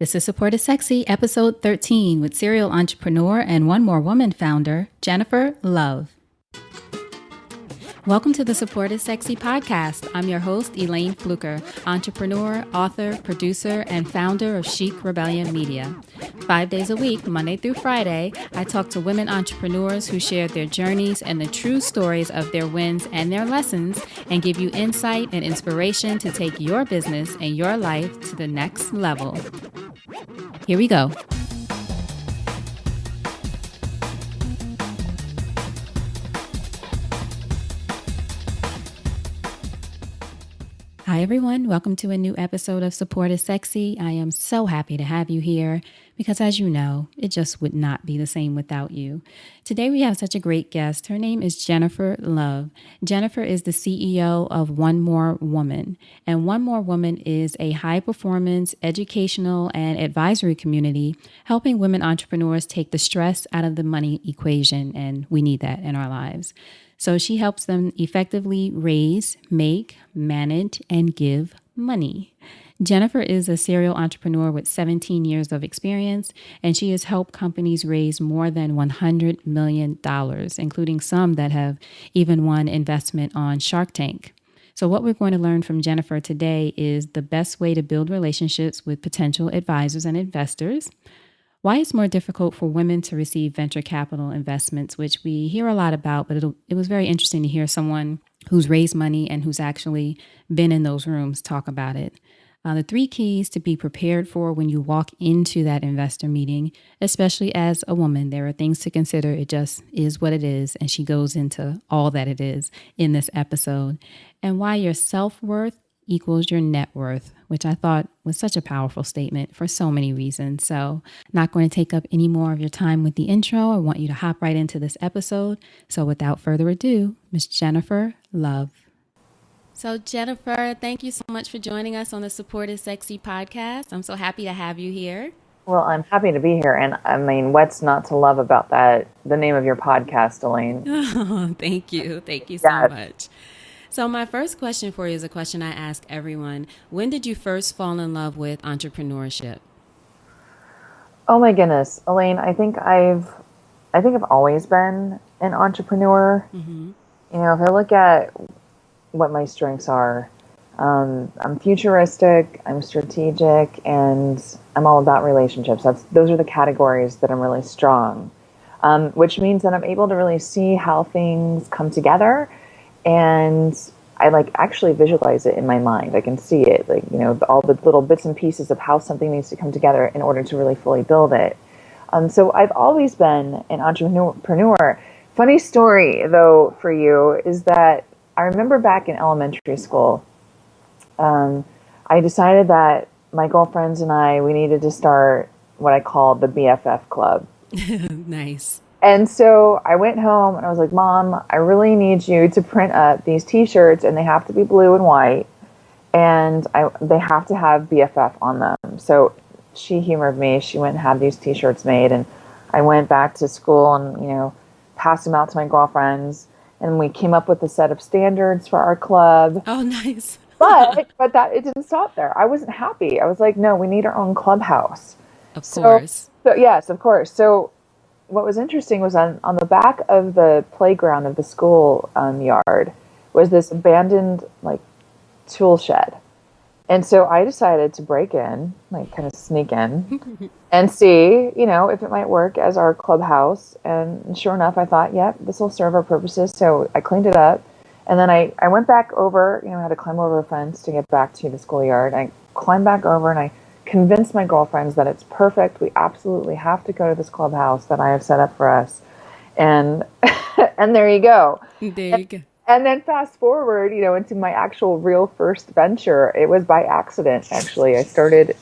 This is Support is Sexy, episode 13, with serial entrepreneur and One More Woman founder, Jennifer Love. Welcome to the Support is Sexy podcast. I'm your host, Elaine Fluker, entrepreneur, author, producer, and founder of Chic Rebellion Media. 5 days a week, Monday through Friday, I talk to women entrepreneurs who share their journeys and the true stories of their wins and their lessons, and give you insight and inspiration to take your business and your life to the next level. Here we go. Hi, everyone. Welcome to a new episode of Support is Sexy. I am so happy to have you here because, as you know, it just would not be the same without you. Today, we have such a great guest. Her name is Jennifer Love. Jennifer is the CEO of One More Woman. And One More Woman is a high-performance educational and advisory community helping women entrepreneurs take the stress out of the money equation. And we need that in our lives. So she helps them effectively raise, make, manage, and give money. Jennifer is a serial entrepreneur with 17 years of experience, and she has helped companies raise more than $100 million, including some that have even won investment on Shark Tank. So what we're going to learn from Jennifer today is the best way to build relationships with potential advisors and investors, why it's more difficult for women to receive venture capital investments, which we hear a lot about, but it was very interesting to hear someone who's raised money and who's actually been in those rooms talk about it. The 3 keys to be prepared for when you walk into that investor meeting, especially as a woman. There are things to consider. It just is what it is. And she goes into all that it is in this episode. And why your self-worth equals your net worth, which I thought was such a powerful statement for so many reasons. So not going to take up any more of your time with the intro. I want you to hop right into this episode. So without further ado, Miss Jennifer Love. So Jennifer, thank you so much for joining us on the Support is Sexy podcast. I'm so happy to have you here. Well, I'm happy to be here. And I mean, what's not to love about that, the name of your podcast, Elaine? Oh, thank you. Thank you so much. So my first question for you is a question I ask everyone. When did you first fall in love with entrepreneurship? Oh my goodness, Elaine, I think I've always been an entrepreneur. Mm-hmm. You know, if I look at what my strengths are, I'm futuristic, I'm strategic, and I'm all about relationships. Those are the categories that I'm really strong, which means that I'm able to really see how things come together. And I actually visualize it in my mind. I can see it, all the little bits and pieces of how something needs to come together in order to really fully build it. So I've always been an entrepreneur. Funny story, though, for you is that I remember back in elementary school, I decided that my girlfriends and we needed to start what I call the BFF club. Nice. And so I went home and I was like, Mom, I really need you to print up these t-shirts, and they have to be blue and white, and they have to have BFF on them. So she humored me. She went and had these t-shirts made, and I went back to school and, passed them out to my girlfriends, and we came up with a set of standards for our club. Oh, nice. but it didn't stop there. I wasn't happy. I was like, no, we need our own clubhouse. Of course. So yes, of course. So what was interesting was on the back of the playground of the school yard was this abandoned tool shed. And so I decided to break in, kind of sneak in and see, if it might work as our clubhouse. And sure enough, I thought, yep, this will serve our purposes. So I cleaned it up. And then I went back over, I had to climb over a fence to get back to the schoolyard. I climbed back over and I convinced my girlfriends that it's perfect. We absolutely have to go to this clubhouse that I have set up for us. And and there you go. There you go. And then fast forward, into my actual real first venture. It was by accident, actually. I started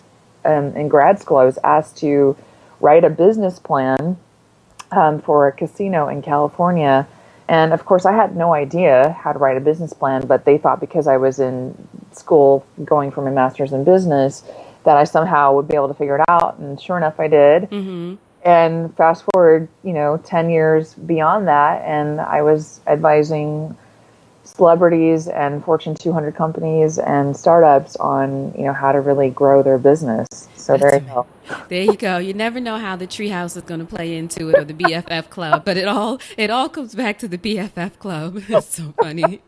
in grad school. I was asked to write a business plan for a casino in California. And of course, I had no idea how to write a business plan, but they thought because I was in school going for my master's in business that I somehow would be able to figure it out. And sure enough, I did. Mm-hmm. And fast forward, 10 years beyond that, and I was advising celebrities and Fortune 200 companies and startups on, how to really grow their business. So That's there you amazing. go. There you go. You never know how the treehouse is going to play into it or the BFF club, but it all comes back to the BFF club. It's so funny.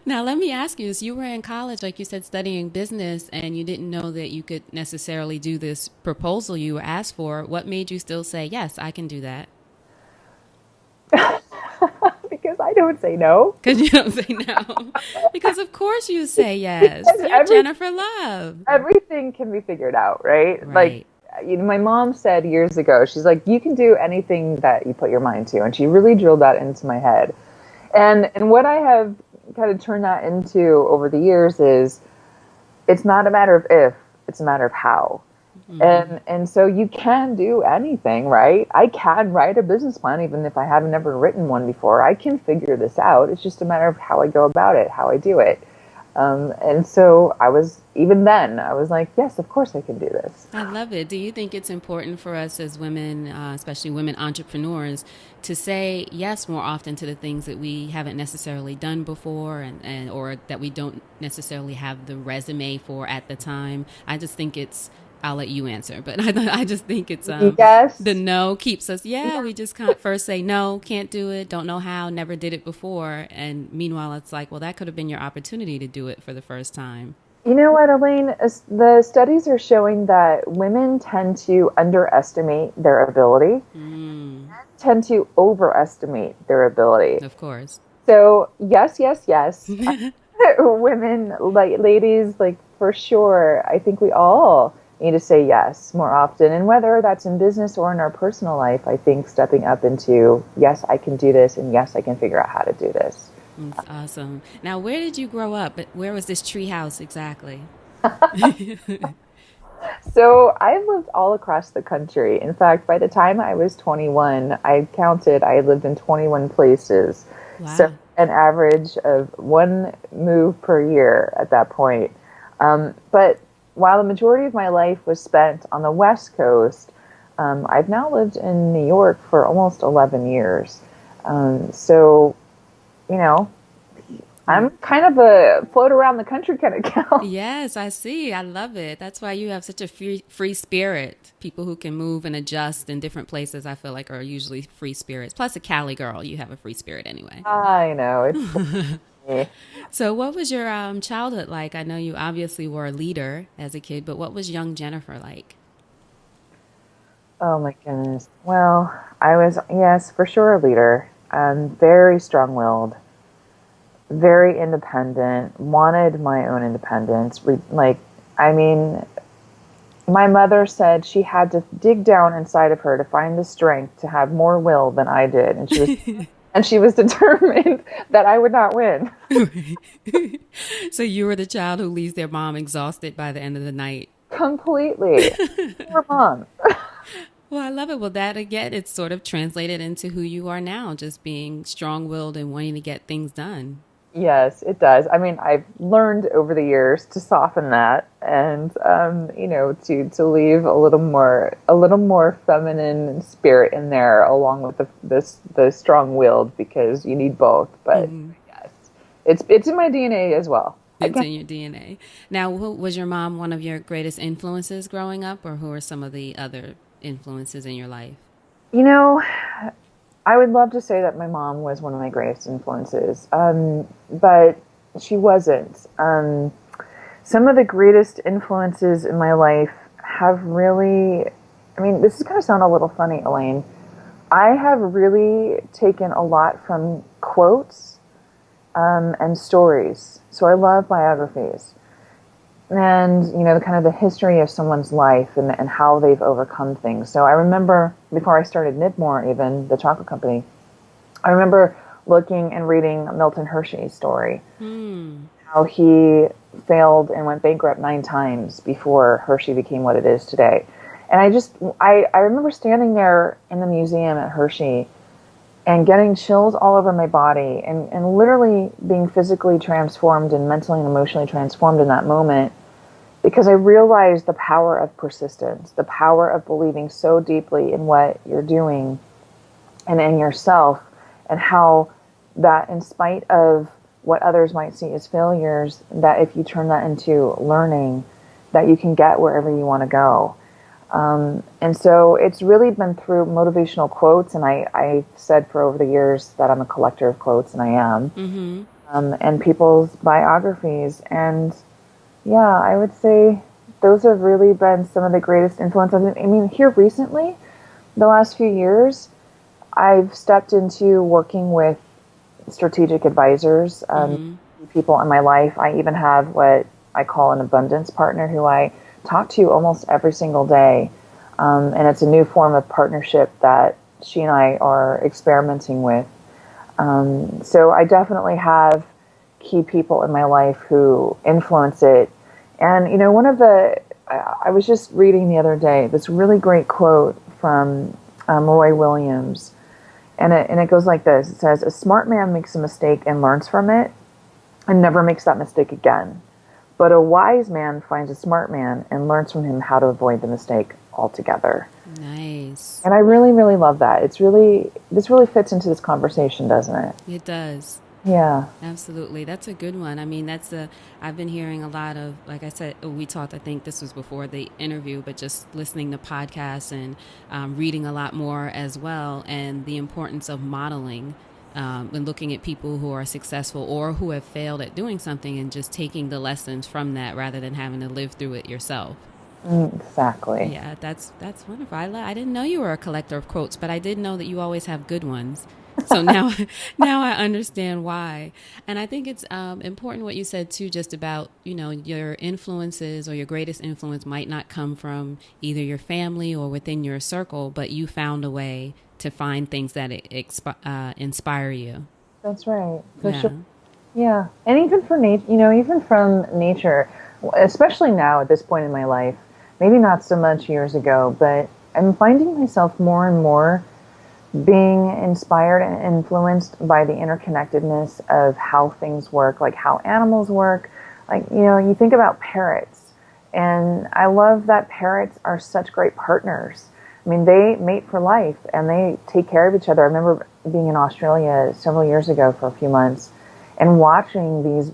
Now, let me ask you this. You were in college, like you said, studying business, and you didn't know that you could necessarily do this proposal you were asked for. What made you still say, yes, I can do that? Because I don't say no. Because you don't say no. Because, of course, you say yes. Because You're Jennifer Love. everything can be figured out, right? Like, Right. my mom said years ago, she's like, you can do anything that you put your mind to. And she really drilled that into my head. And what I have kind of turned that into over the years is it's not a matter of if, it's a matter of how. And so you can do anything, right? I can write a business plan even if I haven't ever written one before. I can figure this out. It's just a matter of how I go about it, how I do it. And so even then, I was like, yes, of course I can do this. I love it. Do you think it's important for us as women, especially women entrepreneurs, to say yes more often to the things that we haven't necessarily done before and or that we don't necessarily have the resume for at the time? I just think I'll let you answer, but I just think it's the Yes. no keeps us. Yeah, we just can't first say no, can't do it, don't know how, never did it before, and meanwhile it's like, well, that could have been your opportunity to do it for the first time. You know what, Elaine? The studies are showing that women tend to underestimate their ability, Mm, tend to overestimate their ability. of course. So, yes, yes, yes. Women, like ladies, like for sure, I think we all need to say yes more often. And whether that's in business or in our personal life, I think stepping up into, yes, I can do this, and yes, I can figure out how to do this. That's awesome. Now, where did you grow up? But where was this tree house exactly? So I've lived all across the country. In fact, by the time I was 21, I counted, I lived in 21 places. So Wow. an average of one move per year at that point. But while the majority of my life was spent on the West Coast, I've now lived in New York for almost 11 years. So, you know, I'm kind of a float around the country kind of gal. Yes, I see. I love it. That's why you have such a free spirit. People who can move and adjust in different places, I feel like, are usually free spirits. Plus, a Cali girl, you have a free spirit anyway. I know, it's funny. So, what was your childhood like? I know you obviously were a leader as a kid, but what was young Jennifer like? Oh my goodness. Well, I was, yes, for sure a leader. Very strong-willed, very independent, wanted my own independence. Like, I mean, my mother said she had to dig down inside of her to find the strength to have more will than I did, and she was determined that I would not win. So, you were the child who leaves their mom exhausted by the end of the night. Completely. Poor mom. Well, I love it. Well, that again, it's sort of translated into who you are now, just being strong willed and wanting to get things done. Yes, it does. I mean, I've learned over the years to soften that and to leave a little more feminine spirit in there along with the strong-willed, because you need both. But yes, it's in my DNA as well. I It's can't, in your DNA. Now, was your mom one of your greatest influences growing up, or who are some of the other influences in your life? you know, I would love to say that my mom was one of my greatest influences, but she wasn't. Some of the greatest influences in my life have really, I mean, this is going to sound a little funny, Elaine. I have really taken a lot from quotes and stories. So I love biographies and, kind of the history of someone's life and how they've overcome things. So I remember before I started Nibmore, even the chocolate company, I remember looking and reading Milton Hershey's story, Hmm. how he failed and went bankrupt 9 times before Hershey became what it is today. And I remember standing there in the museum at Hershey and getting chills all over my body and literally being physically transformed and mentally and emotionally transformed in that moment, because I realized the power of persistence, the power of believing so deeply in what you're doing and in yourself, and how that in spite of what others might see as failures, that if you turn that into learning, that you can get wherever you want to go. And so it's really been through motivational quotes, and I said for over the years that I'm a collector of quotes, and I am, and people's biographies. And yeah, I would say those have really been some of the greatest influences. I mean, here recently, the last few years, I've stepped into working with strategic advisors, people in my life. I even have what I call an abundance partner who I talk to almost every single day. And it's a new form of partnership that she and I are experimenting with. So I definitely have key people in my life who influence it. And, you know, I was just reading the other day this really great quote from Roy Williams. And it goes like this. It says, "A smart man makes a mistake and learns from it and never makes that mistake again. But a wise man finds a smart man and learns from him how to avoid the mistake altogether." Nice. And I really, really love that. This really fits into this conversation, doesn't it? It does. Yeah. Absolutely. That's a good one. I mean, I've been hearing a lot of, like I said, we talked, I think this was before the interview, but just listening to podcasts and reading a lot more as well, and the importance of modeling when looking at people who are successful or who have failed at doing something and just taking the lessons from that rather than having to live through it yourself. Exactly. Yeah, that's wonderful. I didn't know you were a collector of quotes, but I did know that you always have good ones. So now, now I understand why. And I think it's important what you said too, just about, you know, your influences or your greatest influence might not come from either your family or within your circle, but you found a way to find things that inspire you. That's right. For Yeah. sure. Yeah. And even for nature, you know, even from nature, especially now at this point in my life, maybe not so much years ago, but I'm finding myself more and more being inspired and influenced by the interconnectedness of how things work, like how animals work. Like, you know, you think about parrots, and I love that parrots are such great partners. I mean, they mate for life and they take care of each other. I remember being in Australia several years ago for a few months and watching these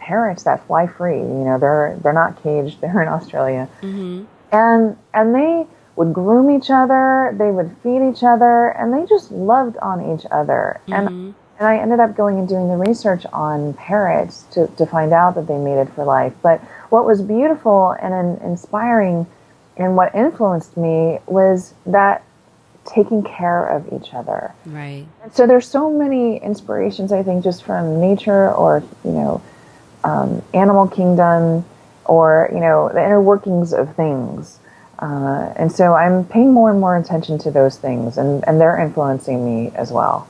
parrots that fly free. You know, they're not caged. They're in Australia, and they would groom each other, they would feed each other, and they just loved on each other. And I ended up going and doing the research on parrots to find out that they mated for life. But what was beautiful and inspiring and what influenced me was that taking care of each other. Right. And so there's so many inspirations, I think, just from nature or, you know, animal kingdom or, you know, the inner workings of things. And so I'm paying more and more attention to those things, and they're influencing me as well.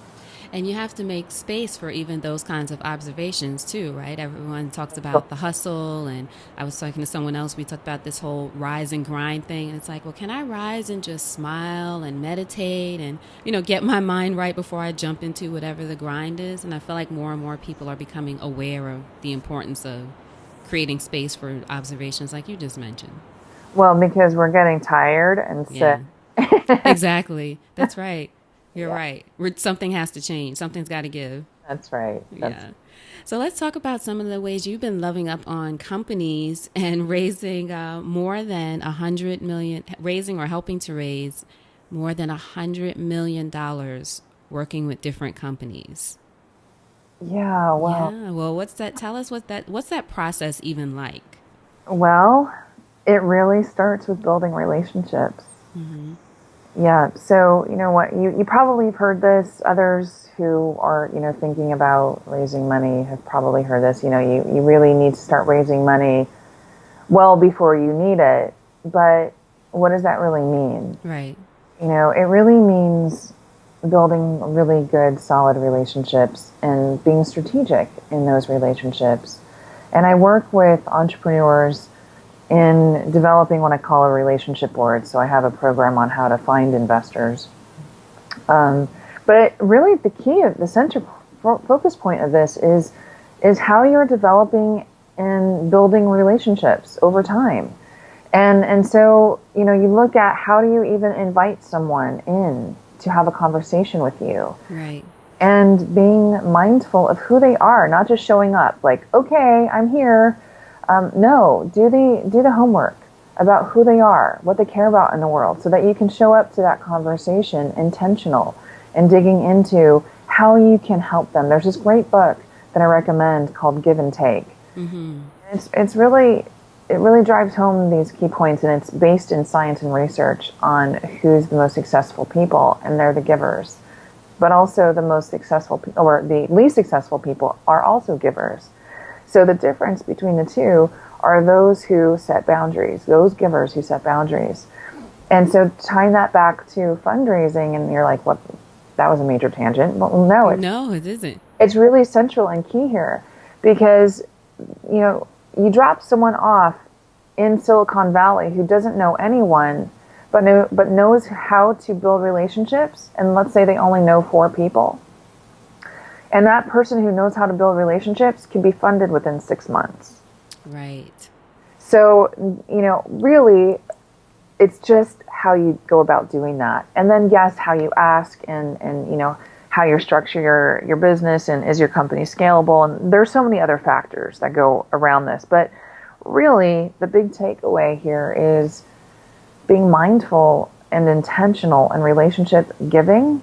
And you have to make space for even those kinds of observations too, right? Everyone talks about the hustle, and I was talking to someone else, we talked about this whole rise and grind thing, and it's like, well, can I rise and just smile and meditate and, you know, get my mind right before I jump into whatever the grind is? And I feel like more and more people are becoming aware of the importance of creating space for observations like you just mentioned. Well, because we're getting tired and sick. Yeah, exactly. That's right. You're Yeah, right. Something has to change. Something's got to give. that's right. Yeah. So let's talk about some of the ways you've been loving up on companies and raising more than 100 million, raising or helping to raise more than $100 million working with different companies. Yeah, well, Yeah. Well, what's that? Tell us what's that process even like? well, it really starts with building relationships. Yeah, so you know what, you probably have heard this. Others who are, you know, thinking about raising money have probably heard this. You know, you really need to start raising money well before you need it. But what does that really mean? Right. You know, it really means building really good, solid relationships and being strategic in those relationships. And I work with entrepreneurs in developing what I call a relationship board. So I have a program on how to find investors. But really the key, the center focus point of this is how you're developing and building relationships over time. And so, you know, you look at how do you even invite someone in to have a conversation with you. Right. and being mindful of who they are, not just showing up like, okay, I'm here. No, do the homework about who they are, what they care about in the world, so that you can show up to that conversation intentional and digging into how you can help them. There's this great book that I recommend called Give and Take. Mm-hmm. It's really, it really drives home these key points, and it's based in science and research on who's the most successful people, and they're the givers. But also the most successful or the least successful people are also givers. So the difference between the two are those who set boundaries, those givers who set boundaries. And so tying that back to fundraising, and you're like, what? That was a major tangent. Well, No, it isn't. it's really central and key here, because, you drop someone off in Silicon Valley who doesn't know anyone, but knows how to build relationships. And let's say they only know 4 people. And that person who knows how to build relationships can be funded within 6 months. Right. So, really, it's just how you go about doing that. And then, yes, how you ask and how you structure your business, and is your company scalable? And there's so many other factors that go around this. But really, the big takeaway here is being mindful and intentional in relationship giving.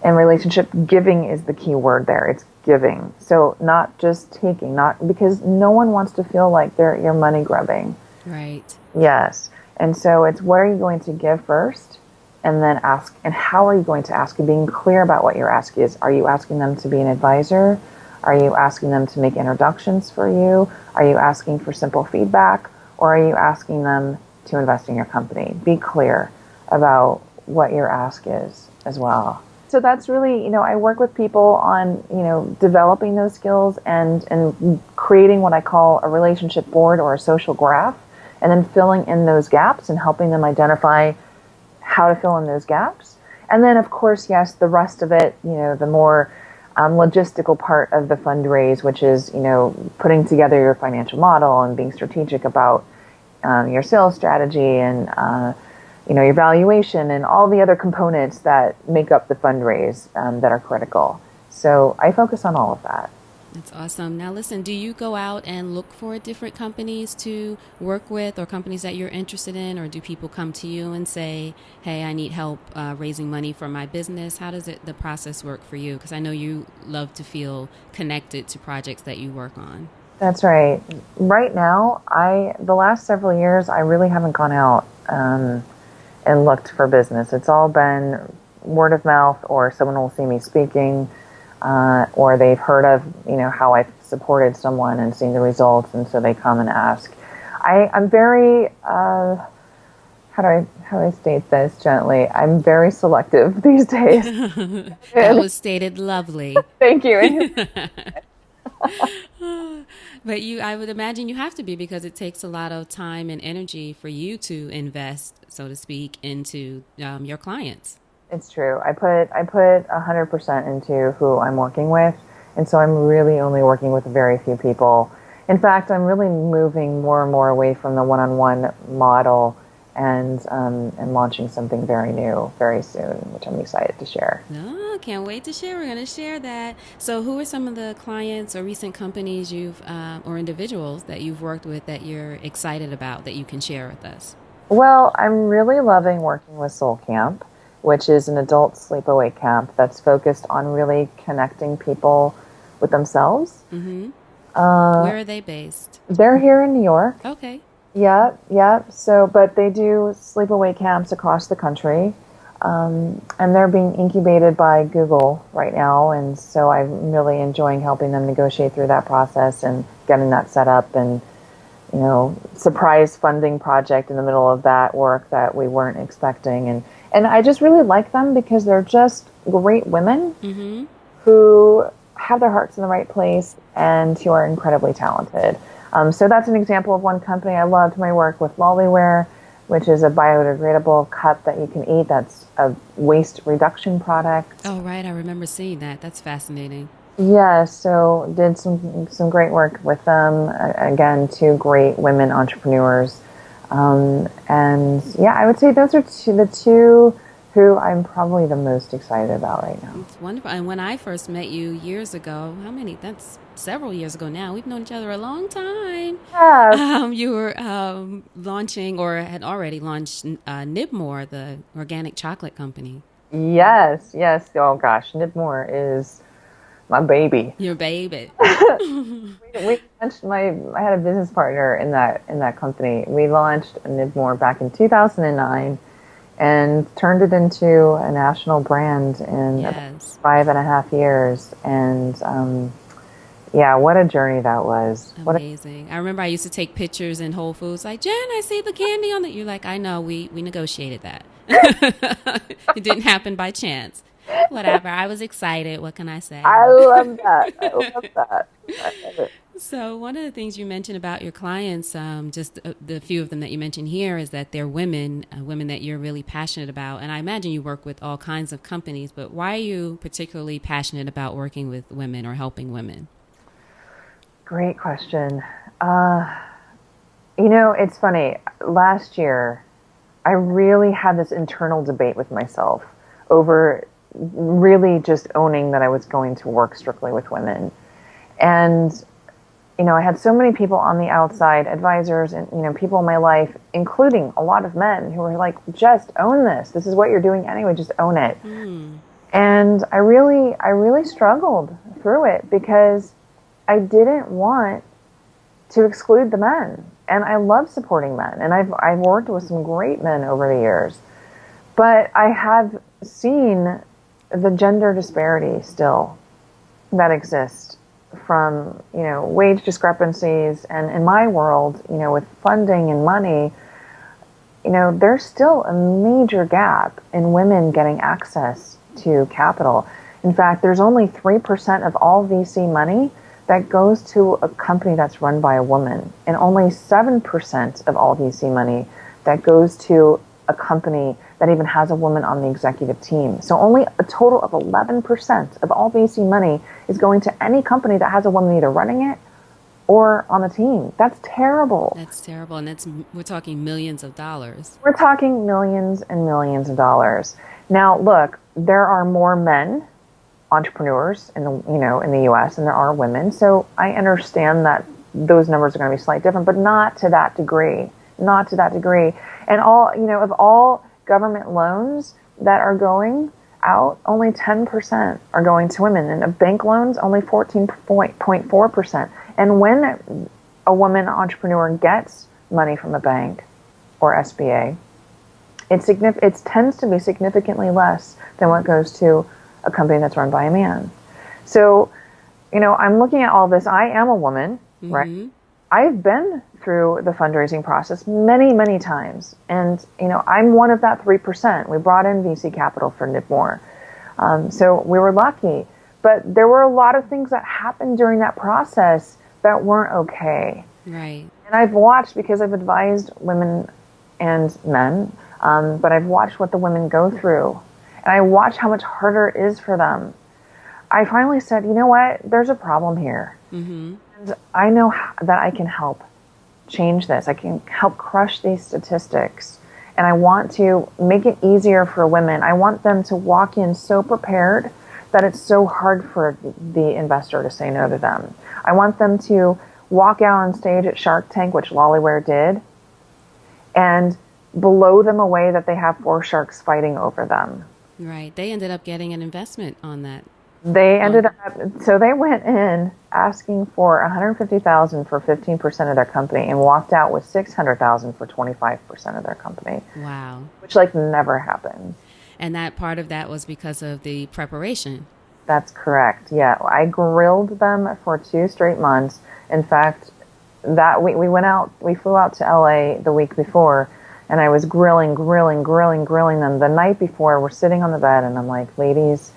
And relationship giving is the key word there. It's giving. So not just taking, not because no one wants to feel like you're money grubbing. Right. Yes. And so it's, what are you going to give first? And then ask, and how are you going to ask? And being clear about what your ask is. Are you asking them to be an advisor? Are you asking them to make introductions for you? Are you asking for simple feedback? Or are you asking them to invest in your company? Be clear about what your ask is as well. So that's really, I work with people on, developing those skills and creating what I call a relationship board or a social graph, and then filling in those gaps and helping them identify how to fill in those gaps. And then, of course, yes, the rest of it, the more logistical part of the fundraise, which is, putting together your financial model and being strategic about your sales strategy and, your valuation and all the other components that make up the fundraise that are critical. So I focus on all of that. That's awesome. Now, listen, do you go out and look for different companies to work with, or companies that you're interested in, or do people come to you and say, hey, I need help raising money for my business? How does the process work for you? Because I know you love to feel connected to projects that you work on. That's right. Right now, the last several years, I really haven't gone out and looked for business. It's all been word of mouth, or someone will see me speaking, or they've heard of, how I've supported someone and seen the results, and so they come and ask. I'm very, how do I state this gently? I'm very selective these days. That was stated lovely. Thank you. But I would imagine you have to be, because it takes a lot of time and energy for you to invest, so to speak, into your clients. It's true. I put 100% into who I'm working with, and so I'm really only working with very few people. In fact, I'm really moving more and more away from the one-on-one model, and launching something very new very soon, which I'm excited to share. Oh, can't wait to share. We're going to share that. So who are some of the clients or recent companies or individuals that you've worked with that you're excited about that you can share with us? Well, I'm really loving working with Soul Camp, which is an adult sleepaway camp that's focused on really connecting people with themselves. Mm-hmm. Where are they based? They're here in New York. Okay. Yeah. So, but they do sleepaway camps across the country. And they're being incubated by Google right now. And so I'm really enjoying helping them negotiate through that process and getting that set up, and, surprise funding project in the middle of that work that we weren't expecting. And I just really like them because they're just great women Mm-hmm. who have their hearts in the right place and who are incredibly talented. So that's an example of one company. I loved my work with Lollyware, which is a biodegradable cup that you can eat. That's a waste reduction product. Oh, right. I remember seeing that. That's fascinating. Yeah, so did some great work with them. Again, 2 great women entrepreneurs. And yeah, I would say those are the two who I'm probably the most excited about right now. It's wonderful. And when I first met you years ago, that's several years ago now. We've known each other a long time. Yes, You were launching or had already launched Nibmore, the organic chocolate company. yes, yes. Oh gosh, Nibmore is my baby. Your baby. We launched I had a business partner in that company. We launched Nibmore back in 2009 and turned it into a national brand in about Yes. 5.5 years. And yeah, what a journey that was. Amazing. I remember I used to take pictures in Whole Foods like, Jen, I see the candy on it. You're like, I know, we negotiated that. It didn't happen by chance. Whatever. I was excited. What can I say? I love that. I love that. I love it. So, one of the things you mentioned about your clients, just the few of them that you mentioned here, is that they're women, women that you're really passionate about. And I imagine you work with all kinds of companies, but why are you particularly passionate about working with women or helping women? Great question. Uh, you know, it's funny. Last year, I really had this internal debate with myself over really just owning that I was going to work strictly with women. And, you know, I had so many people on the outside, advisors and, you know, people in my life, including a lot of men who were like, just own this. This is what you're doing anyway. Just own it. Mm, And I really struggled through it because I didn't want to exclude the men. And I love supporting men. And I've worked with some great men over the years. But I have seen the gender disparity still that exists from, you know, wage discrepancies. And in my world, you know, with funding and money, you know, there's still a major gap in women getting access to capital. In fact, there's only 3% of all VC money that goes to a company that's run by a woman, and only 7% of all VC money that goes to a company that even has a woman on the executive team. So only a total of 11% of all VC money is going to any company that has a woman either running it or on the team. That's terrible. that's terrible. And we're talking millions of dollars. We're talking millions and millions of dollars. Now, look, there are more men entrepreneurs in the, you know, in the US and there are women. So I understand that those numbers are going to be slightly different, but not to that degree. Not to that degree. And all, you know, of all government loans that are going out, only 10% are going to women. And of bank loans, only 14.4%. And when a woman entrepreneur gets money from a bank or SBA, it tends to be significantly less than what goes to a company that's run by a man. So, you know, I'm looking at all this. I am a woman, right? Mm-hmm. I've been through the fundraising process many, many times. And, you know, I'm one of that 3%. We brought in VC capital for Nibmore. So we were lucky. But there were a lot of things that happened during that process that weren't okay. Right. And I've watched, because I've advised women and men, but I've watched what the women go through. And I watch how much harder it is for them. I finally said, you know what? There's a problem here. Mm-hmm. And I know that I can help change this. I can help crush these statistics. And I want to make it easier for women. I want them to walk in so prepared that it's so hard for the investor to say no to them. I want them to walk out on stage at Shark Tank, which Lollyware did, and blow them away that they have 4 sharks fighting over them. Right. They ended up getting an investment on that. They ended up, so they went in asking for $150,000 for 15% of their company and walked out with $600,000 for 25% of their company. Wow. Which like never happens. And that part of that was because of the preparation. That's correct. Yeah, I grilled them for 2 straight months. In fact, that we flew out to LA the week before, and I was grilling them. The night before, we're sitting on the bed, and I'm like, ladies,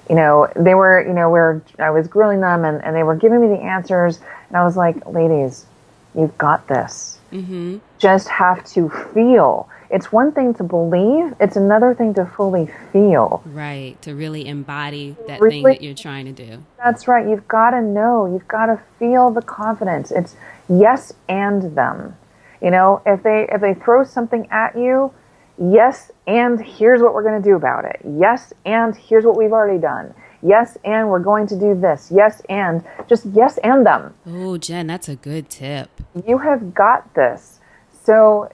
you know, they were, you know, I was grilling them, and they were giving me the answers, and I was like, ladies, you've got this. Mm-hmm. Just have to feel. It's one thing to believe, it's another thing to fully feel. Right. To really embody that Really, thing that you're trying to do. that's right. You've got to know. You've got to feel the confidence. It's yes and them. You know, if they throw something at you, Yes, and here's what we're going to do about it. Yes, and here's what we've already done. Yes, and we're going to do this. Yes, and just yes, and them. Oh, Jen, that's a good tip. You have got this. So,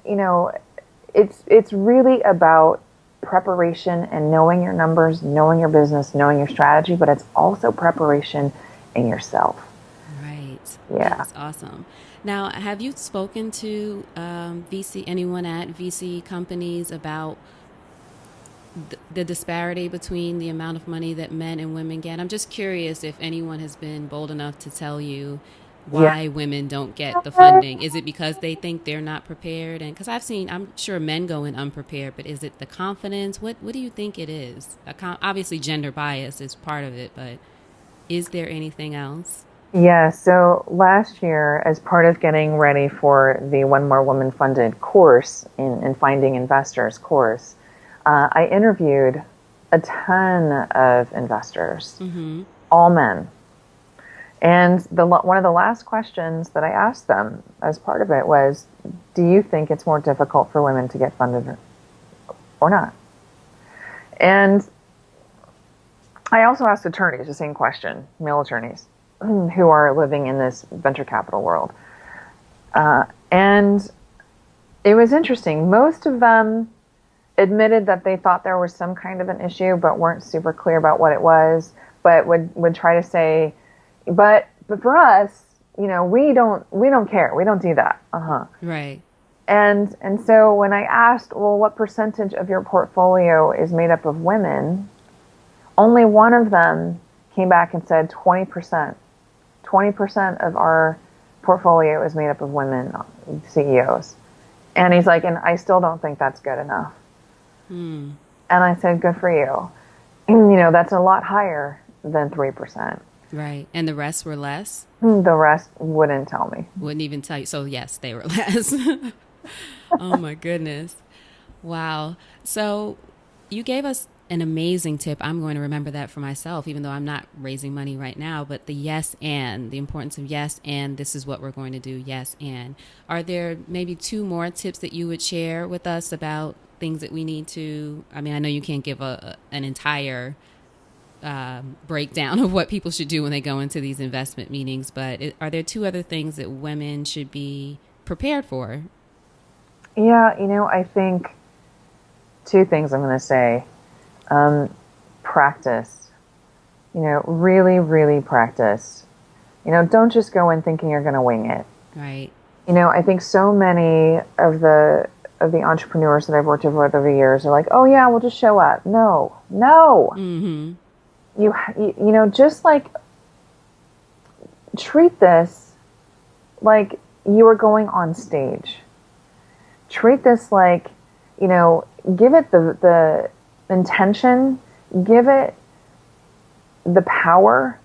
it's really about preparation and knowing your numbers, knowing your business, knowing your strategy, but it's also preparation in yourself. Right. Yeah. That's awesome. Now, have you spoken to anyone at VC companies about the disparity between the amount of money that men and women get? I'm just curious if anyone has been bold enough to tell you Yeah. why women don't get the funding. Is it because they think they're not prepared? And because I'm sure men go in unprepared, but is it the confidence? What do you think it is? Obviously, gender bias is part of it, but is there anything else? Yeah, so last year, as part of getting ready for the One More Woman funded course in Finding Investors course, I interviewed a ton of investors, Mm-hmm. all men. And one of the last questions that I asked them as part of it was, do you think it's more difficult for women to get funded or not? And I also asked attorneys the same question, male attorneys who are living in this venture capital world. And it was interesting. Most of them admitted that they thought there was some kind of an issue, but weren't super clear about what it was, but would try to say, but for us, we don't care. We don't do that. Uh-huh. Right. And so when I asked, well, what percentage of your portfolio is made up of women? Only one of them came back and said 20%. 20% of our portfolio is made up of women CEOs. And he's like, and I still don't think that's good enough. Hmm. And I said, good for you. And, that's a lot higher than 3%. Right. And the rest were less? The rest wouldn't tell me. Wouldn't even tell you. So, yes, they were less. Oh, my goodness. Wow. So, you gave us an amazing tip. I'm going to remember that for myself, even though I'm not raising money right now. But the yes and, the importance of yes and, this is what we're going to do. Yes and. Are there maybe two more tips that you would share with us about things that we need to? I mean, I know you can't give an entire breakdown of what people should do when they go into these investment meetings, but are there two other things that women should be prepared for? Yeah, I think two things I'm going to say. Practice. Really, really practice. Don't just go in thinking you're going to wing it. Right. I think so many of the entrepreneurs that I've worked with over the years are like, oh yeah, we'll just show up. No, no. Mm-hmm. Just like treat this like you are going on stage. Treat this like, give it the intention, give it the power,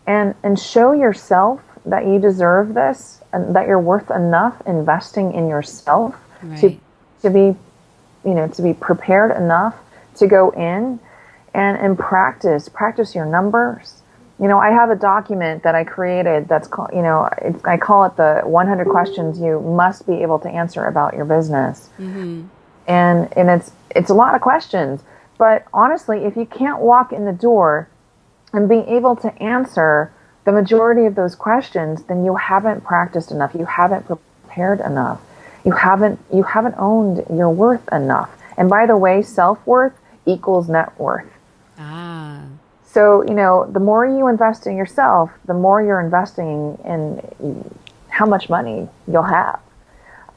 and show yourself that you deserve this and that you're worth enough investing in yourself Right. to be, to be prepared enough to go in and practice your numbers. I have a document that I created that's called, I call it the 100 questions you must be able to answer about your business. Mm-hmm. And it's a lot of questions, but honestly, if you can't walk in the door and be able to answer the majority of those questions, then you haven't practiced enough. You haven't prepared enough. You haven't owned your worth enough. And by the way, self-worth equals net worth. Ah. So, the more you invest in yourself, the more you're investing in how much money you'll have.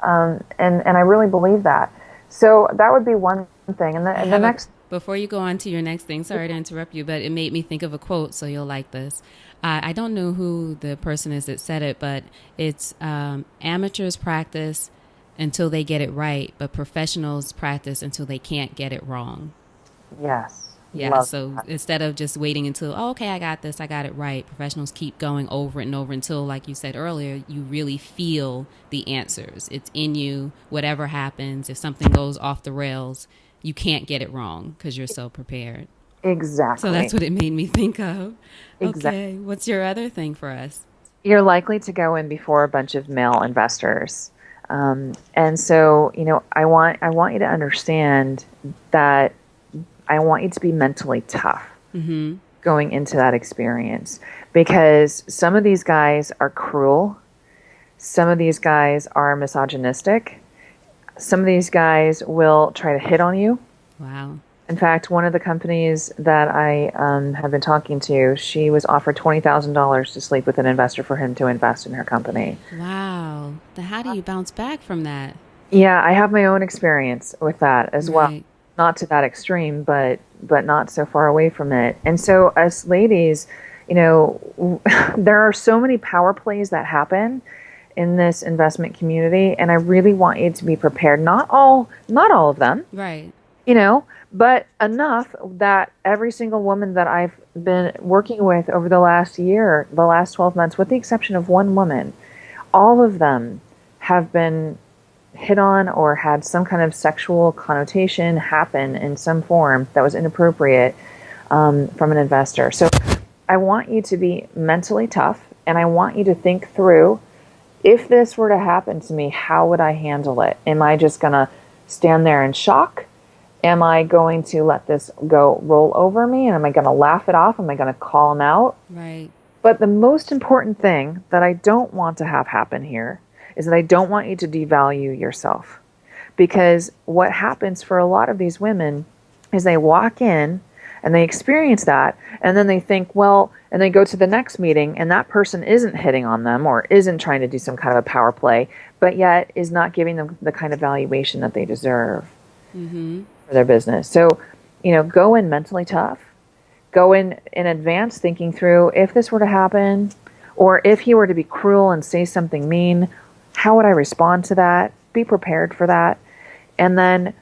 And I really believe that. So that would be one thing. And the next... Before you go on to your next thing, sorry to interrupt you, but it made me think of a quote, so you'll like this. I don't know who the person is that said it, but it's amateurs practice until they get it right, but professionals practice until they can't get it wrong. Yes. Yeah, Love so that. instead of just waiting until, oh, okay, I got this, I got it right, professionals keep going over and over until, like you said earlier, you really feel the answers. It's in you, whatever happens. If something goes off the rails, you can't get it wrong because you're so prepared. So Exactly. that's what it made me think of. Exactly. Okay, what's your other thing for us? You're likely to go in before a bunch of male investors. And so, I want you to understand that I want you to be mentally tough going into that experience, because some of these guys are cruel. Some of these guys are misogynistic. Some of these guys will try to hit on you. Wow. In fact, one of the companies that I have been talking to, she was offered $20,000 to sleep with an investor for him to invest in her company. Wow. How do you bounce back from that? Yeah, I have my own experience with that as well. Right. Not to that extreme, but not so far away from it. And so, as ladies, there are so many power plays that happen in this investment community, and I really want you to be prepared. Not all of them, Right. but enough that every single woman that I've been working with over the last year, the last 12 months, with the exception of one woman, all of them have been hit on or had some kind of sexual connotation happen in some form that was inappropriate from an investor. So I want you to be mentally tough, and I want you to think through, if this were to happen to me, how would I handle it? Am I just going to stand there in shock? Am I going to let this roll over me? And am I going to laugh it off? Am I going to call him out? Right. But the most important thing that I don't want to have happen here is that I don't want you to devalue yourself. Because what happens for a lot of these women is they walk in and they experience that, and then they think, well, and they go to the next meeting and that person isn't hitting on them or isn't trying to do some kind of a power play, but yet is not giving them the kind of valuation that they deserve for their business. So, go in mentally tough. Go in advance thinking through, if this were to happen, or if he were to be cruel and say something mean, how would I respond to that? Be prepared for that. And then,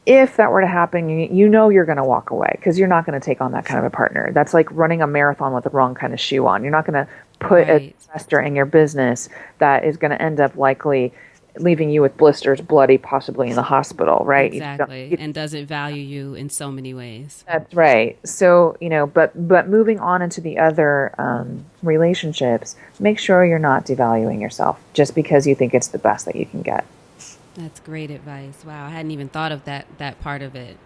if that were to happen, you're going to walk away, because you're not going to take on that kind of a partner. That's like running a marathon with the wrong kind of shoe on. You're not going to put an investor in your business that is going to end up likely leaving you with blisters, bloody, possibly in the hospital, right? Exactly. And doesn't value you in so many ways. That's right. So, but moving on into the other relationships, make sure you're not devaluing yourself just because you think it's the best that you can get. That's great advice. Wow. I hadn't even thought of that part of it,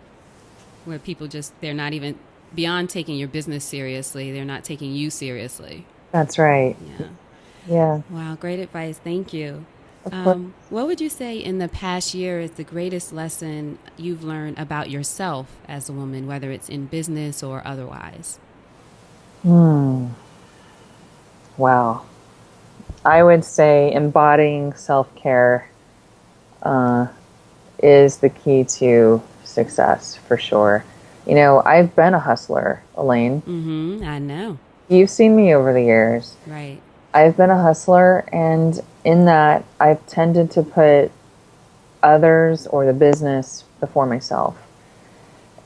where people they're not even, beyond taking your business seriously, they're not taking you seriously. That's right. Yeah. Wow. Great advice. Thank you. Of course. What would you say in the past year is the greatest lesson you've learned about yourself as a woman, whether it's in business or otherwise? Wow. I would say embodying self-care is the key to success, for sure. I've been a hustler, Elaine. I know. You've seen me over the years. Right. I've been a hustler, and in that, I've tended to put others or the business before myself.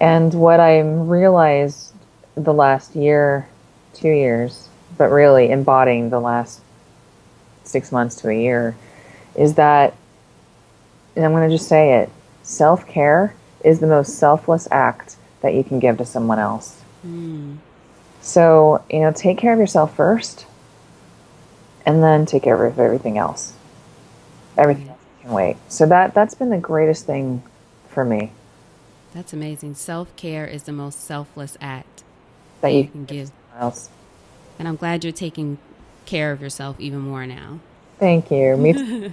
And what I realized the last year, 2 years, but really embodying the last 6 months to a year, is that, and I'm going to just say it, self-care is the most selfless act that you can give to someone else. So, take care of yourself first, and then take care of everything else. Everything else can wait. So that's been the greatest thing for me. That's amazing. Self-care is the most selfless act that you can give someone else. And I'm glad you're taking care of yourself even more now. Thank you. Me too.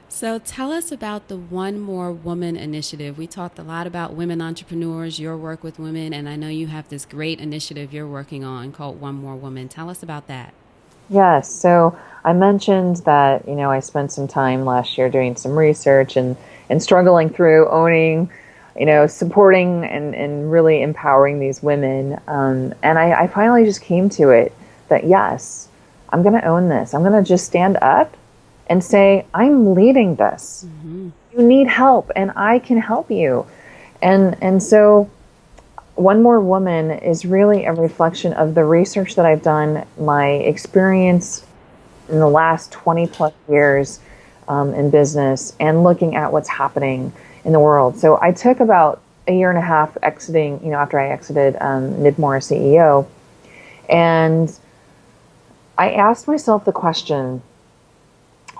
So tell us about the One More Woman initiative. We talked a lot about women entrepreneurs, your work with women, and I know you have this great initiative you're working on called One More Woman. Tell us about that. Yes. So I mentioned that, I spent some time last year doing some research and struggling through owning, supporting and really empowering these women. And I finally just came to it that, yes, I'm going to own this. I'm going to just stand up and say, I'm leading this. You need help, and I can help you. And so One More Woman is really a reflection of the research that I've done, my experience in the last 20 plus years in business, and looking at what's happening in the world. So I took about a year and a half exiting, after I exited Nidmore as CEO, and I asked myself the question,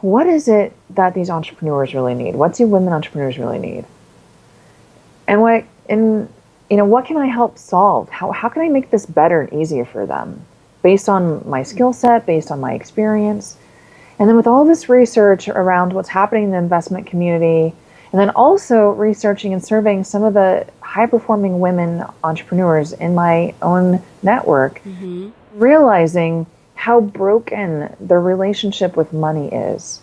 what is it that these entrepreneurs really need? What do women entrepreneurs really need? And what can I help solve? How can I make this better and easier for them based on my skill set, based on my experience? And then with all this research around what's happening in the investment community, and then also researching and surveying some of the high-performing women entrepreneurs in my own network, realizing how broken their relationship with money is.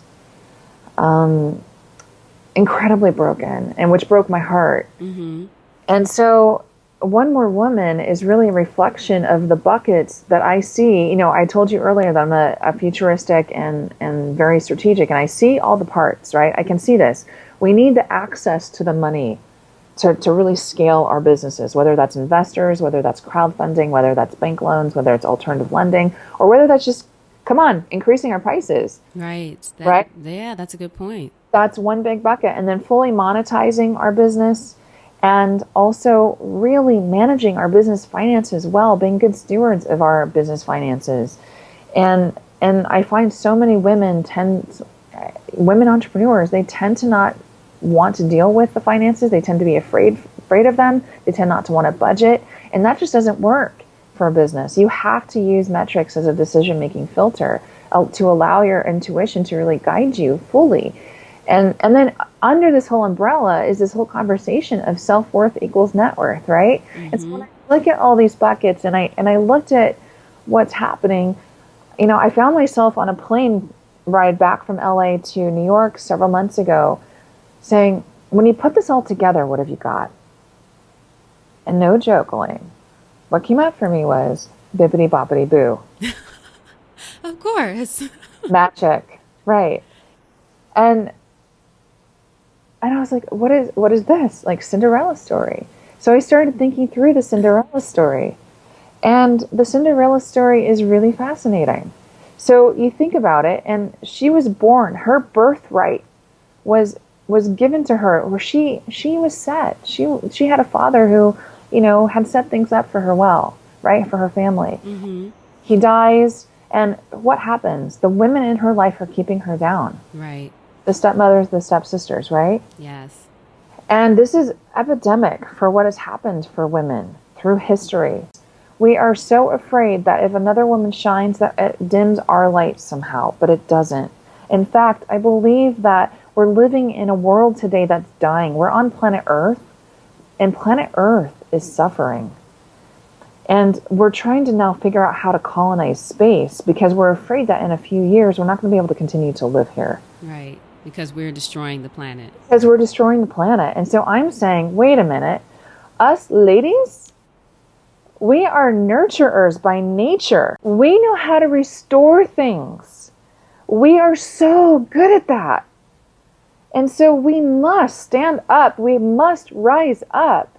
Incredibly broken, and which broke my heart. And so One More Woman is really a reflection of the buckets that I see. You know, I told you earlier that I'm a futuristic and very strategic, and I see all the parts, right? I can see this. We need the access to the money to really scale our businesses, whether that's investors, whether that's crowdfunding, whether that's bank loans, whether it's alternative lending, or whether that's just, come on, increasing our prices. Right. Right? Yeah, that's a good point. That's one big bucket. And then fully monetizing our business, and also really managing our business finances well, being good stewards of our business finances. And I find so many women entrepreneurs, they tend to not want to deal with the finances. They tend to be afraid of them. They tend not to want to budget. And that just doesn't work for a business. You have to use metrics as a decision-making filter to allow your intuition to really guide you fully. And then under this whole umbrella is this whole conversation of self-worth equals net worth, right? And so when I look at all these buckets and I looked at what's happening, you know, I found myself on a plane ride back from LA to New York several months ago saying, when you put this all together, what have you got? And no joke, Elaine, what came up for me was bippity boppity boo. Of course. Magic, right. And I was like, what is this? Like Cinderella story. So I started thinking through the Cinderella story. And the Cinderella story is really fascinating. So you think about it, and she was born, her birthright was given to her, where she was set. She had a father who, you know, had set things up for her well, right? For her family. He dies, and what happens? The women in her life are keeping her down. Right. The stepmothers, the stepsisters, right? Yes. And this is epidemic for what has happened for women through history. We are so afraid that if another woman shines, that it dims our light somehow, but it doesn't. In fact, I believe that we're living in a world today that's dying. We're on planet Earth, and planet Earth is suffering. And we're trying to now figure out how to colonize space because we're afraid that in a few years, we're not going to be able to continue to live here. Right. Because we're destroying the planet. Because we're destroying the planet. And so I'm saying, wait a minute, us ladies, we are nurturers by nature. We know how to restore things. We are so good at that. And so we must stand up. We must rise up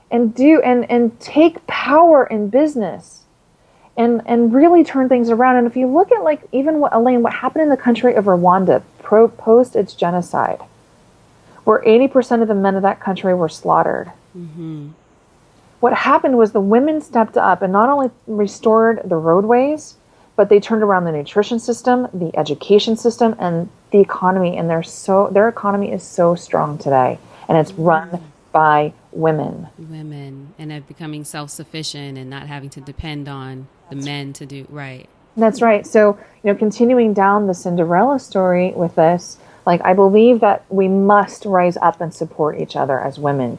and do and take power in business and really turn things around. And if you look at, like, even what happened in the country of Rwanda post its genocide, where 80% of the men of that country were slaughtered. What happened was the women stepped up and not only restored the roadways, but they turned around the nutrition system, the education system, and the economy. And their economy is so strong today, and it's run by women. And they're becoming self-sufficient and not having to depend on the men to do right. That's right. So, you know, continuing down the Cinderella story with this, like, I believe that we must rise up and support each other as women.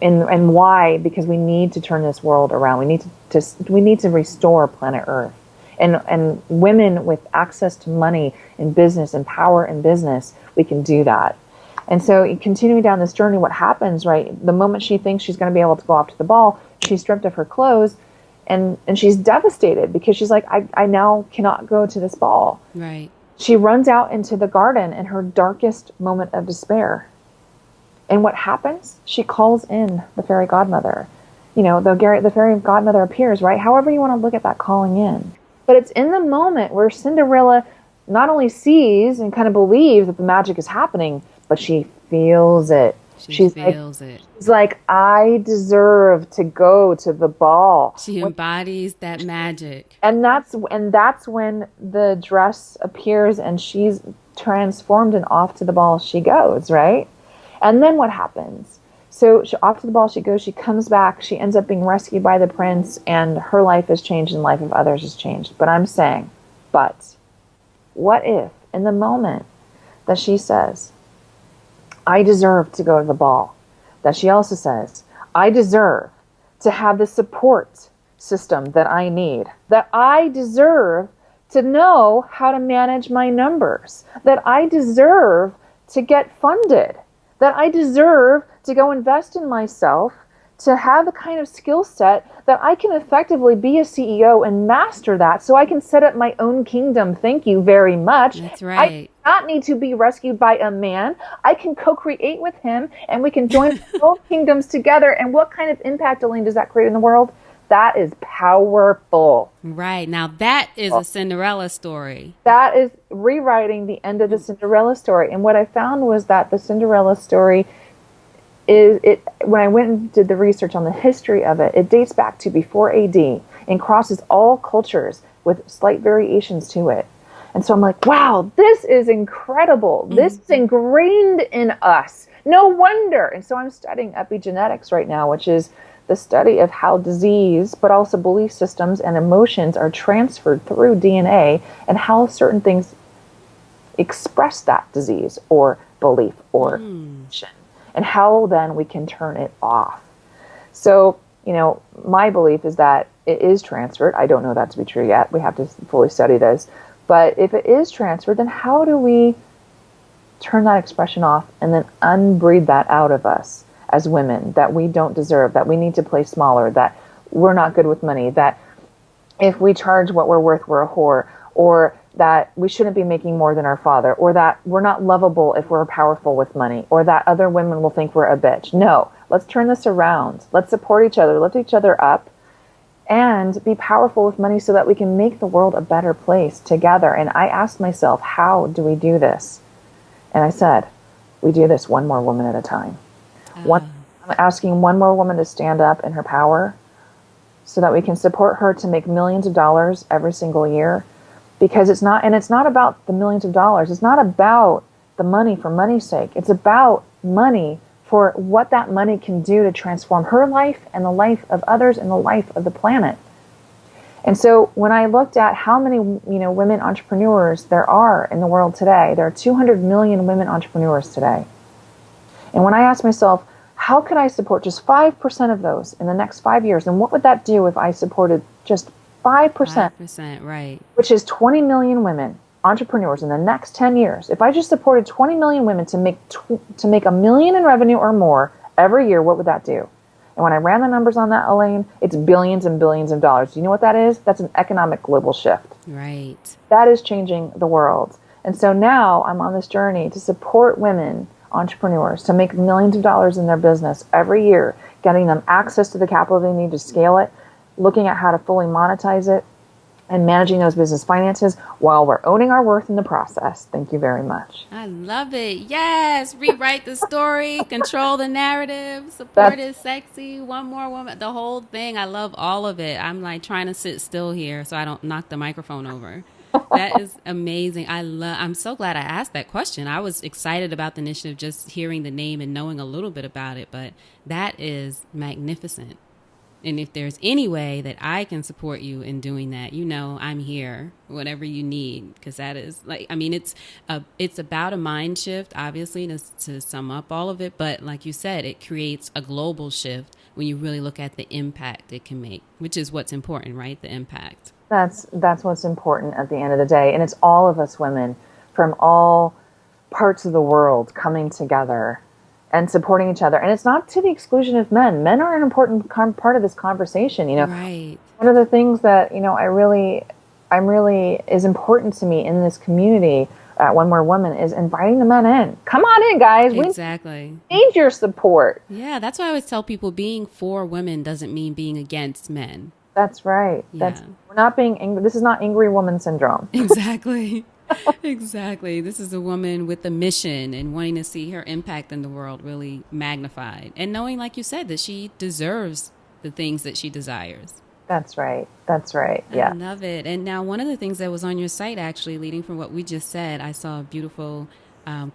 And why? Because we need to turn this world around. We need to restore planet Earth. And women with access to money and business and power in business, we can do that. And so continuing down this journey, what happens, right? The moment she thinks she's going to be able to go off to the ball, she's stripped of her clothes and she's devastated because she's like, I now cannot go to this ball. Right. She runs out into the garden in her darkest moment of despair. And what happens? She calls in the fairy godmother. You know, the fairy godmother appears, right? However you want to look at that calling in. But it's in the moment where Cinderella not only sees and kind of believes that the magic is happening, but she feels it. She She's like, feels it. she's like, I deserve to go to the ball. She embodies that magic. And that's when the dress appears and she's transformed and off to the ball she goes, right? And then what happens? So off to the ball she goes, she comes back, she ends up being rescued by the prince, and her life has changed and the life of others has changed. But I'm saying, but what if in the moment that she says, I deserve to go to the ball, that she also says, I deserve to have the support system that I need, that I deserve to know how to manage my numbers, that I deserve to get funded, that I deserve to go invest in myself, to have the kind of skill set that I can effectively be a CEO and master that so I can set up my own kingdom. Thank you very much. That's I do right. not need to be rescued by a man. I can co-create with him and we can join both kingdoms together. And what kind of impact, Elaine, does that create in the world? That is powerful. Right. Now that is a Cinderella story. That is rewriting the end of the Cinderella story. And what I found was that the Cinderella story is it when I went and did the research on the history of it, it dates back to before AD and crosses all cultures with slight variations to it. And so I'm like, wow, this is incredible. This is ingrained in us. No wonder. And so I'm studying epigenetics right now, which is the study of how disease, but also belief systems and emotions are transferred through DNA and how certain things express that disease or belief or emotion, and how then we can turn it off. So, my belief is that it is transferred. I don't know that to be true yet. We have to fully study this. But if it is transferred, then how do we turn that expression off and then unbreed that out of us as women, that we don't deserve, that we need to play smaller, that we're not good with money, that if we charge what we're worth, we're a whore, or that we shouldn't be making more than our father, or that we're not lovable if we're powerful with money, or that other women will think we're a bitch. No, let's turn this around. Let's support each other, lift each other up, and be powerful with money so that we can make the world a better place together. And I asked myself, how do we do this? And I said, we do this one more woman at a time. I'm asking one more woman to stand up in her power so that we can support her to make millions of dollars every single year. Because it's not about the millions of dollars. It's not about the money for money's sake. It's about money for what that money can do to transform her life and the life of others and the life of the planet. And so when I looked at how many, women entrepreneurs there are in the world today, there are 200 million women entrepreneurs today. And when I asked myself, how could I support just 5% of those in the next 5 years? And what would that do if I supported just 5%? 5%, right. Which is 20 million women entrepreneurs in the next 10 years. If I just supported 20 million women to make $1 million in revenue or more every year, what would that do? And when I ran the numbers on that, Elaine, it's billions and billions of dollars. Do you know what that is? That's an economic global shift. Right. That is changing the world. And so now I'm on this journey to support women entrepreneurs to make millions of dollars in their business every year, getting them access to the capital they need to scale it, looking at how to fully monetize it, and managing those business finances while we're owning our worth in the process. Thank you very much. I love it. Yes. Rewrite the story, control the narrative, support is sexy, one more woman, the whole thing. I love all of it. I'm like trying to sit still here so I don't knock the microphone over. That is amazing. I'm so glad I asked that question. I was excited about the initiative, just hearing the name and knowing a little bit about it, but that is magnificent. And if there's any way that I can support you in doing that, I'm here, whatever you need, because that is it's about a mind shift, obviously, to sum up all of it. But like you said, it creates a global shift when you really look at the impact it can make, which is what's important, right? The impact. That's what's important at the end of the day. And it's all of us women from all parts of the world coming together and supporting each other. And it's not to the exclusion of men. Men are an important part of this conversation. Right. One of the things that, I'm really is important to me in this community at One More Woman is inviting the men in. Come on in, guys. Exactly. We need your support. Yeah, that's why I always tell people being for women doesn't mean being against men. That's right. Yeah. We're not being angry. This is not angry woman syndrome. Exactly. Exactly. This is a woman with a mission and wanting to see her impact in the world really magnified. And knowing, like you said, that she deserves the things that she desires. That's right. That's right. I Yeah. love it. And now, one of the things that was on your site, actually, leading from what we just said, I saw a beautiful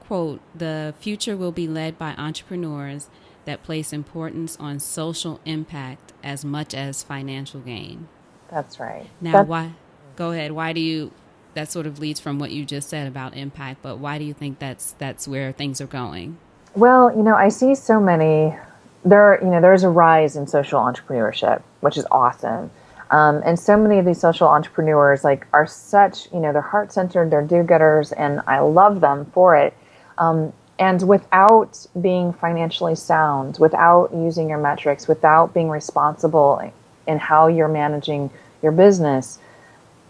quote: "The future will be led by entrepreneurs that place importance on social impact as much as financial gain." That's right. Now, That's why? Go ahead. Why do you? That sort of leads from what you just said about impact, but why do you think that's where things are going? well, I see so many. There's a rise in social entrepreneurship, which is awesome. And so many of these social entrepreneurs like are such, they're heart centered, they're do gooders, and I love them for it. And without being financially sound, without using your metrics, without being responsible in how you're managing your business,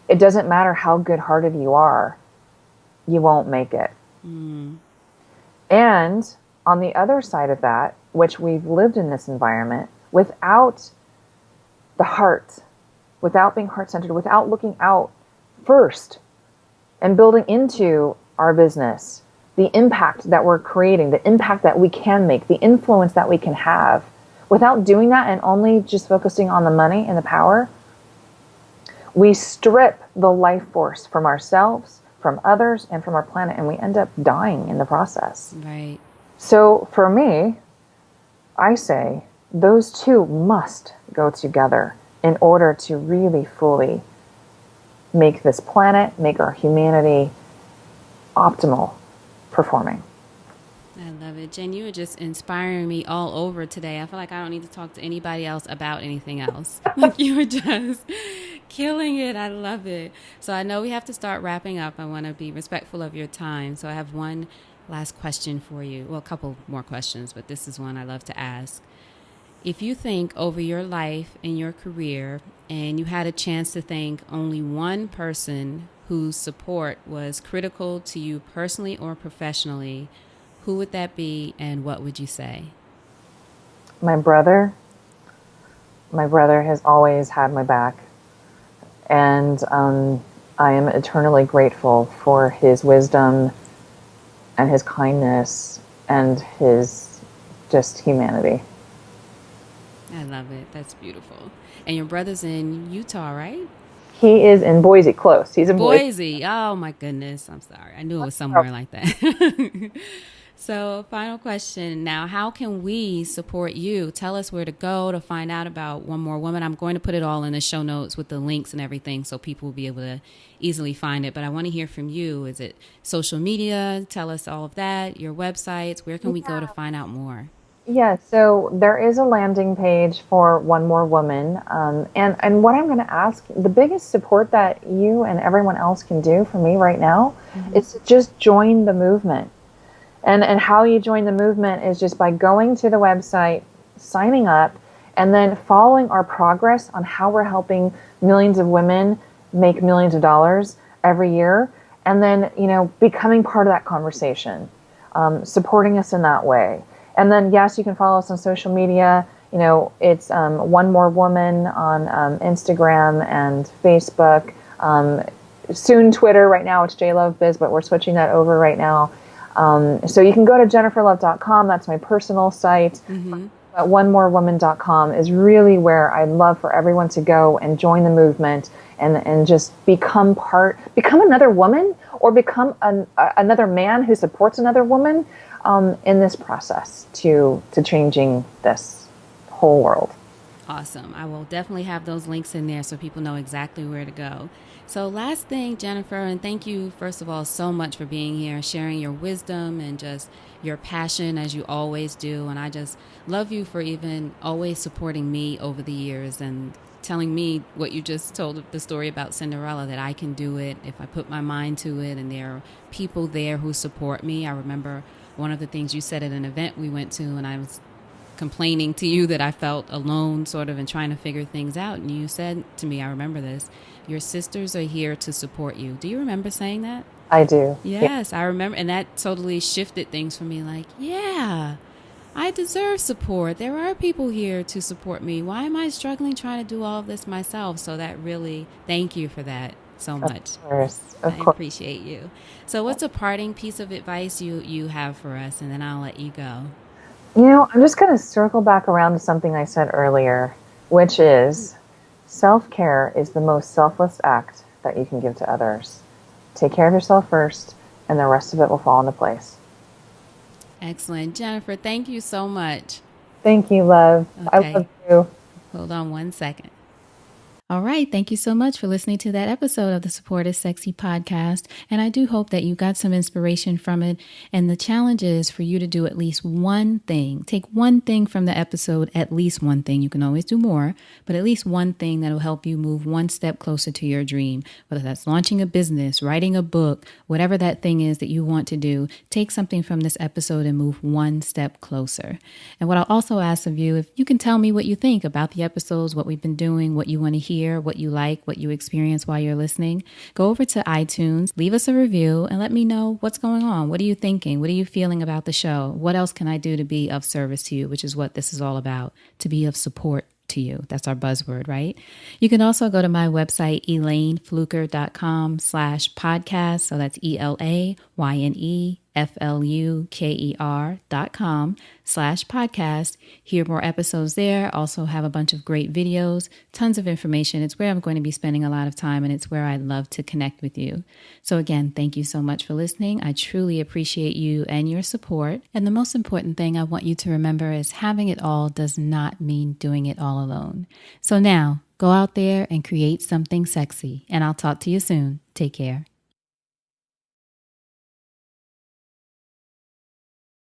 it doesn't matter how good hearted you are, you won't make it. And on the other side of that, which we've lived in this environment, without the heart, without being heart centered, without looking out first and building into our business, the impact that we're creating, the impact that we can make, the influence that we can have, without doing that and only just focusing on the money and the power, we strip the life force from ourselves, from others, and from our planet, and we end up dying in the process. Right. So for me, I say those two must go together in order to really fully make this planet, make our humanity optimal performing. I love it. Jen, you are just inspiring me all over today. I feel like I don't need to talk to anybody else about anything else. Like you were just killing it. I love it. So I know we have to start wrapping up. I want to be respectful of your time. So I have one last question for you. Well, a couple more questions, but this is one I love to ask. If you think over your life and your career and you had a chance to thank only one person whose support was critical to you personally or professionally, who would that be and what would you say? My brother. My brother has always had my back, and I am eternally grateful for his wisdom and his kindness and his just humanity. I love it. That's beautiful. And your brother's in Utah, right? He is in Boise, close. He's in Boise. Boise. Oh my goodness. I'm sorry. I knew it was somewhere like that. So, final question. Now, how can we support you? Tell us where to go to find out about One More Woman. I'm going to put it all in the show notes with the links and everything so people will be able to easily find it. But I want to hear from you. Is it social media? Tell us all of that. Your websites. Where can we go to find out more? Yeah, so there is a landing page for One More Woman. And what I'm going to ask, the biggest support that you and everyone else can do for me right now is to just join the movement. And how you join the movement is just by going to the website, signing up, and then following our progress on how we're helping millions of women make millions of dollars every year. And then, becoming part of that conversation, supporting us in that way. And then, yes, you can follow us on social media. It's One More Woman on Instagram and Facebook. Soon Twitter. Right now it's JLoveBiz, but we're switching that over right now. So you can go to jenniferlove.com. That's my personal site. But onemorewoman.com is really where I'd love for everyone to go and join the movement and just become another woman, or become another man who supports another woman in this process to changing this whole world. Awesome. I will definitely have those links in there so people know exactly where to go. So last thing, Jennifer, and thank you, first of all, so much for being here, sharing your wisdom and just your passion as you always do. And I just love you for even always supporting me over the years and telling me what you just told the story about Cinderella, that I can do it if I put my mind to it. And there are people there who support me. I remember one of the things you said at an event we went to, and I was complaining to you that I felt alone sort of and trying to figure things out. And you said to me, I remember this, your sisters are here to support you. Do you remember saying that? I do. Yes, yeah. I remember. And that totally shifted things for me. Like, yeah, I deserve support. There are people here to support me. Why am I struggling trying to do all of this myself? So that really, thank you for that. so Of much. course. I Of course. appreciate you. So, what's a parting piece of advice you have for us, and then I'll let you go. I'm just going to circle back around to something I said earlier, which is self care is the most selfless act that you can give to others. Take care of yourself first, and the rest of it will fall into place. Excellent. Jennifer, thank you so much. Thank you, love. I love Okay, you. hold on 1 second. All right. Thank you so much for listening to that episode of the Support is Sexy podcast. And I do hope that you got some inspiration from it. And the challenge is for you to do at least one thing. Take one thing from the episode, at least one thing. You can always do more, but at least one thing that will help you move one step closer to your dream. Whether that's launching a business, writing a book, whatever that thing is that you want to do, take something from this episode and move one step closer. And what I'll also ask of you, if you can tell me what you think about the episodes, what we've been doing, what you want to hear, what you like, what you experience while you're listening, go over to iTunes, leave us a review, and let me know what's going on. What are you thinking? What are you feeling about the show? What else can I do to be of service to you, which is what this is all about, to be of support to you. That's our buzzword, right? You can also go to my website, elainefluker.com/podcast. So that's ELAYNEFLUKER.com/podcast. Hear more episodes there. Also have a bunch of great videos, tons of information. It's where I'm going to be spending a lot of time, and it's where I'd love to connect with you. So again, thank you so much for listening. I truly appreciate you and your support. And the most important thing I want you to remember is having it all does not mean doing it all alone. So now, go out there and create something sexy, and I'll talk to you soon. Take care.